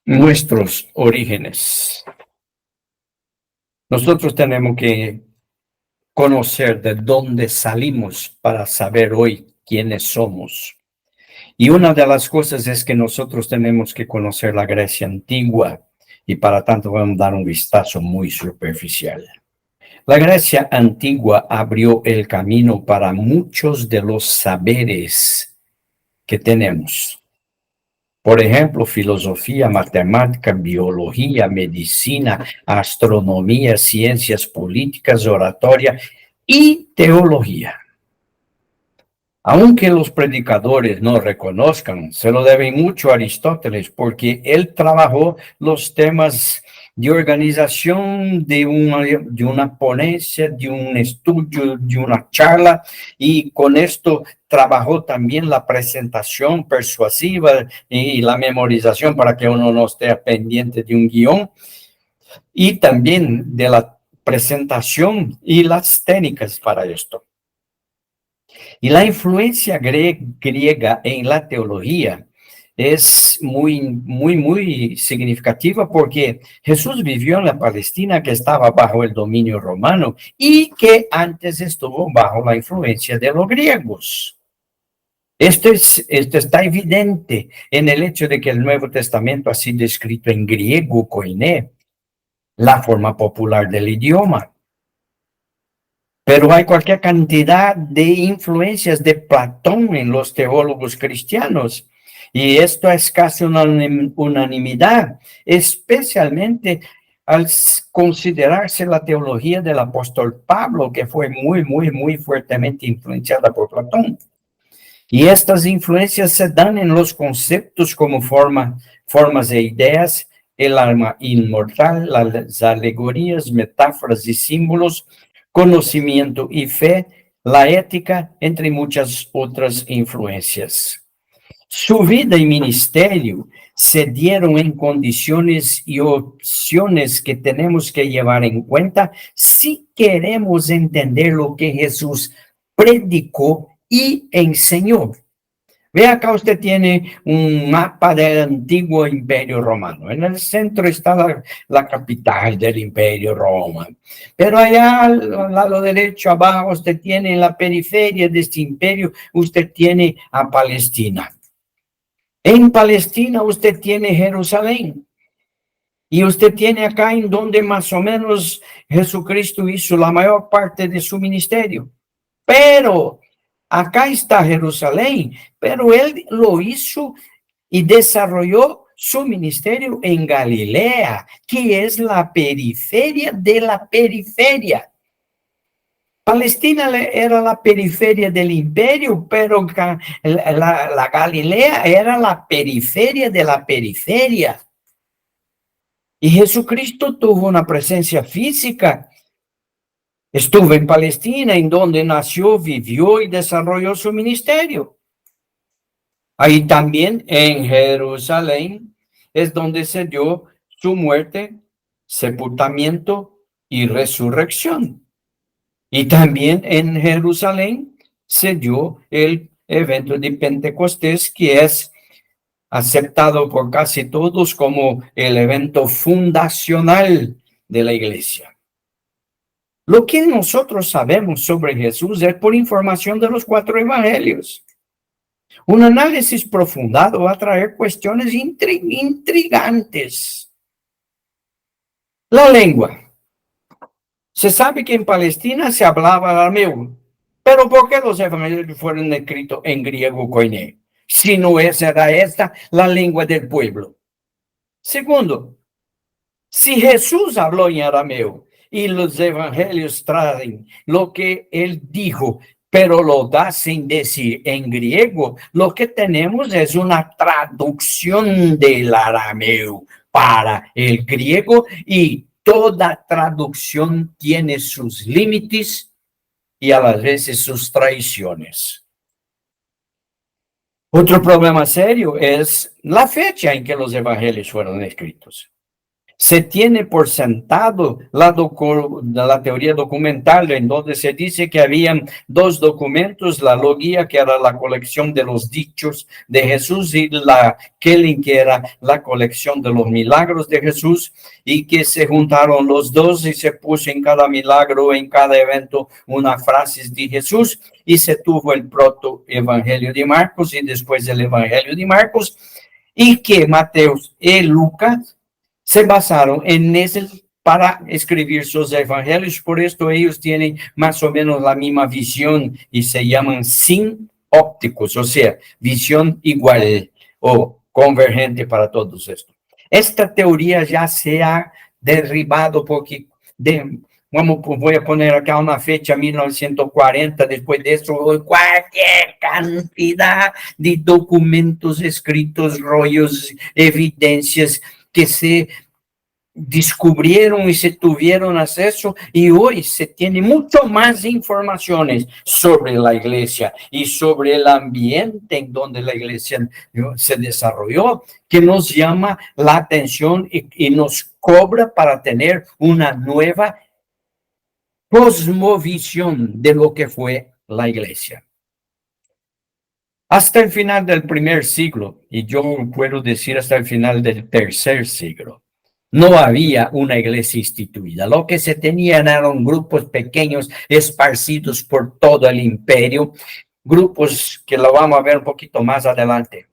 nuestros orígenes. Nosotros tenemos que conocer de dónde salimos para saber hoy quiénes somos. Y una de las cosas es que nosotros tenemos que conocer la Grecia antigua y para tanto vamos a dar un vistazo muy superficial. La Grecia antigua abrió el camino para muchos de los saberes que tenemos. Por ejemplo, filosofía, matemática, biología, medicina, astronomía, ciencias políticas, oratoria y teología. Aunque los predicadores no reconozcan, se lo deben mucho a Aristóteles porque él trabajó los temas de organización de una ponencia, de un estudio, de una charla, y con esto trabajó también la presentación persuasiva y la memorización para que uno no esté pendiente de un guión, y también de la presentación y las técnicas para esto. Y la influencia griega en la teología es muy significativa porque Jesús vivió en la Palestina que estaba bajo el dominio romano y que antes estuvo bajo la influencia de los griegos. Esto está evidente en el hecho de que el Nuevo Testamento ha sido escrito en griego, koiné, la forma popular del idioma. Pero hay cualquier cantidad de influencias de Platón en los teólogos cristianos. Y esto es casi una unanimidad, especialmente al considerarse la teología del apóstol Pablo, que fue muy fuertemente influenciada por Platón. Y estas influencias se dan en los conceptos como formas de ideas, el alma inmortal, las alegorías, metáforas y símbolos, conocimiento y fe, la ética, entre muchas otras influencias. Su vida y ministerio se dieron en condiciones y opciones que tenemos que llevar en cuenta si queremos entender lo que Jesús predicó y enseñó. Ve acá, usted tiene un mapa del antiguo Imperio Romano. En el centro está la capital del Imperio Romano. Pero allá al lado derecho, abajo, usted tiene en la periferia de este imperio, usted tiene a Palestina. En Palestina usted tiene Jerusalén. Y usted tiene acá en donde más o menos Jesucristo hizo la mayor parte de su ministerio. Pero acá está Jerusalén, pero él lo hizo y desarrolló su ministerio en Galilea, que es la periferia de la periferia. Palestina era la periferia del imperio, pero la Galilea era la periferia de la periferia. Y Jesucristo tuvo una presencia física. Estuvo en Palestina, en donde nació, vivió y desarrolló su ministerio. Ahí también en Jerusalén es donde se dio su muerte, sepultamiento y resurrección. Y también en Jerusalén se dio el evento de Pentecostés, que es aceptado por casi todos como el evento fundacional de la iglesia. Lo que nosotros sabemos sobre Jesús es por información de los 4 evangelios. Un análisis profundado va a traer cuestiones intrigantes. La lengua. Se sabe que en Palestina se hablaba arameo, pero ¿por qué los evangelios fueron escritos en griego koiné? Si no era esta la lengua del pueblo. Segundo, si Jesús habló en arameo y los evangelios traen lo que él dijo, pero lo da sin decir en griego, lo que tenemos es una traducción del arameo para el griego, y toda traducción tiene sus límites y a las veces sus traiciones. Otro problema serio es la fecha en que los evangelios fueron escritos. Se tiene por sentado la teoría documental, en donde se dice que habían dos documentos, la logía, que era la colección de los dichos de Jesús, y la Kelin, que era la colección de los milagros de Jesús, y que se juntaron los dos y se puso en cada milagro, en cada evento, una frase de Jesús, y se tuvo el proto-evangelio de Marcos y después el evangelio de Marcos, y que Mateo y Lucas se basaron en ese para escribir sus evangelios. Por esto ellos tienen más o menos la misma visión y se llaman sinópticos, o sea, visión igual o convergente para todos estos. Esta teoría ya se ha derribado porque voy a poner acá una fecha, 1940, después de eso, cualquier cantidad de documentos escritos, rollos, evidencias que se descubrieron y se tuvieron acceso, y hoy se tiene mucho más informaciones sobre la iglesia y sobre el ambiente en donde la iglesia se desarrolló, que nos llama la atención y nos cobra para tener una nueva cosmovisión de lo que fue la iglesia. Hasta el final del primer siglo, y yo puedo decir hasta el final del tercer siglo, no había una iglesia instituida. Lo que se tenían eran grupos pequeños esparcidos por todo el imperio, grupos que lo vamos a ver un poquito más adelante.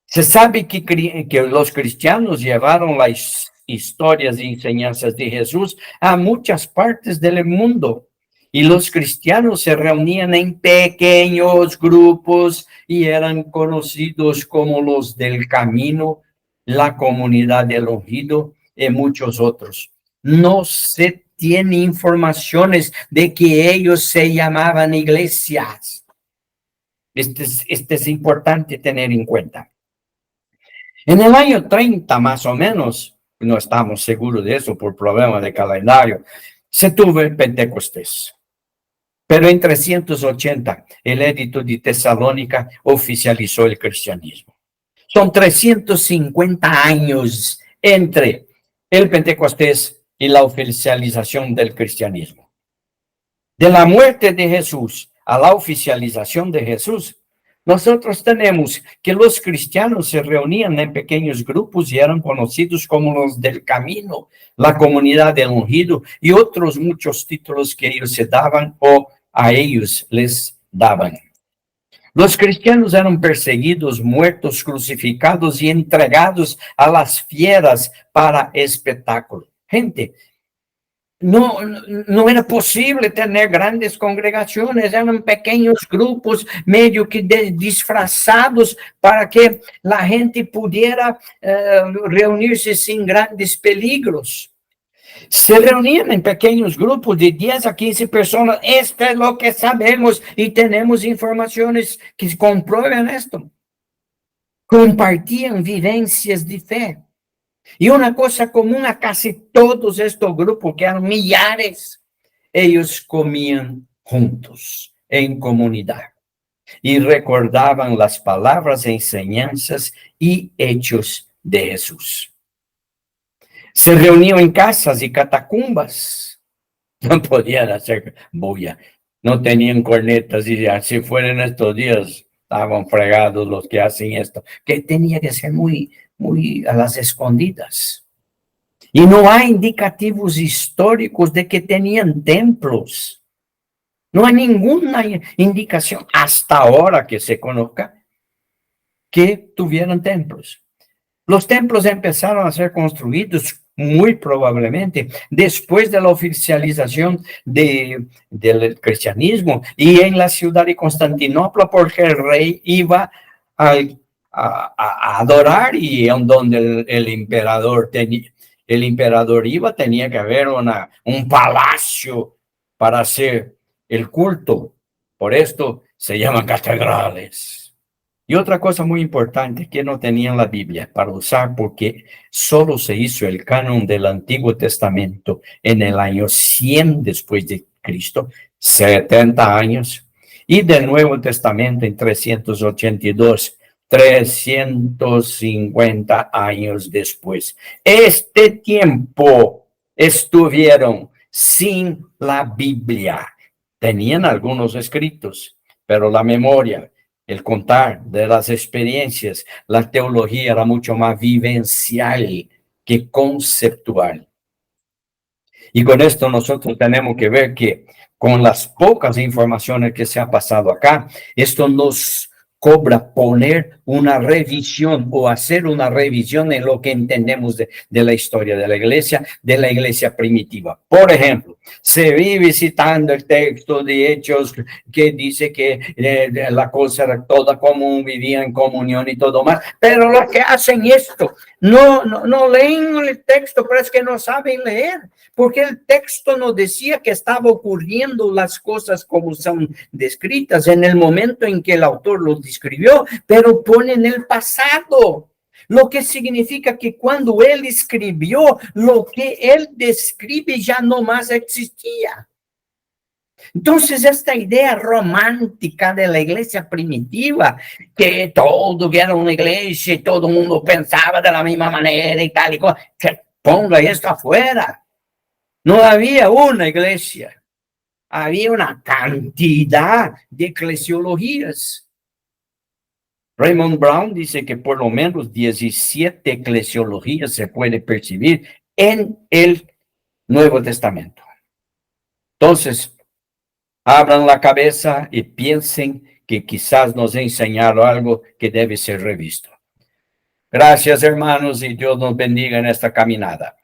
Se sabe que los cristianos llevaron las historias y enseñanzas de Jesús a muchas partes del mundo. Y los cristianos se reunían en pequeños grupos y eran conocidos como los del camino, la comunidad del ungido y muchos otros. No se tiene informaciones de que ellos se llamaban iglesias. Este es importante tener en cuenta. En el año 30, más o menos, no estamos seguros de eso por problemas de calendario, se tuvo el Pentecostés. Pero en 380, el edicto de Tesalónica oficializó el cristianismo. Son 350 años entre el Pentecostés y la oficialización del cristianismo. De la muerte de Jesús a la oficialización de Jesús, nosotros tenemos que los cristianos se reunían en pequeños grupos y eran conocidos como los del camino, la comunidad del ungido y otros muchos títulos que ellos se daban o a ellos les daban. Los cristianos eran perseguidos, muertos, crucificados y entregados a las fieras para espectáculo. Gente, no era posible tener grandes congregaciones, eran pequeños grupos medio que disfrazados para que la gente pudiera reunirse sin grandes peligros. Se reunían en pequeños grupos de 10 a 15 personas. Esto es lo que sabemos y tenemos informaciones que comprueban esto. Compartían vivencias de fe. Y una cosa común a casi todos estos grupos, que eran millares, ellos comían juntos, en comunidad, y recordaban las palabras, enseñanzas y hechos de Jesús. Se reunían en casas y catacumbas. No podían hacer bulla, no tenían cornetas, y así fueron estos días, estaban fregados los que hacen esto, que tenía que ser muy a las escondidas. Y no hay indicativos históricos de que tenían templos. No hay ninguna indicación hasta ahora que se conozca que tuvieran templos. Los templos empezaron a ser construidos muy probablemente después de la oficialización del cristianismo y en la ciudad de Constantinopla, porque el rey iba a adorar, y en donde el emperador tenía que haber un palacio para hacer el culto. Por esto se llaman catedrales. Y otra cosa muy importante que no tenían la Biblia para usar, porque solo se hizo el canon del Antiguo Testamento en el año 100 después de Cristo, 70 años, y del Nuevo Testamento en 382. 350 años después. Este tiempo estuvieron sin la Biblia. Tenían algunos escritos, pero la memoria, el contar de las experiencias, la teología era mucho más vivencial que conceptual. Y con esto nosotros tenemos que ver que con las pocas informaciones que se ha pasado acá, esto nos cobra poner una revisión o hacer una revisión en lo que entendemos de la historia de la iglesia primitiva. Por ejemplo, se vive citando el texto de Hechos que dice que la cosa era toda común, vivían en comunión y todo más, pero los que hacen esto no leen el texto, pero es que no saben leer, porque el texto nos decía que estaba ocurriendo las cosas como son descritas en el momento en que el autor los describió, pero pone en el pasado, lo que significa que cuando él escribió, lo que él describe ya no más existía. Entonces, esta idea romántica de la iglesia primitiva, que todo era una iglesia y todo el mundo pensaba de la misma manera y tal y cual, que ponga esto afuera. No había una iglesia, había una cantidad de eclesiologías. Raymond Brown dice que por lo menos 17 eclesiologías se puede percibir en el Nuevo Testamento. Entonces, abran la cabeza y piensen que quizás nos enseñaron algo que debe ser revisto. Gracias, hermanos, y Dios nos bendiga en esta caminada.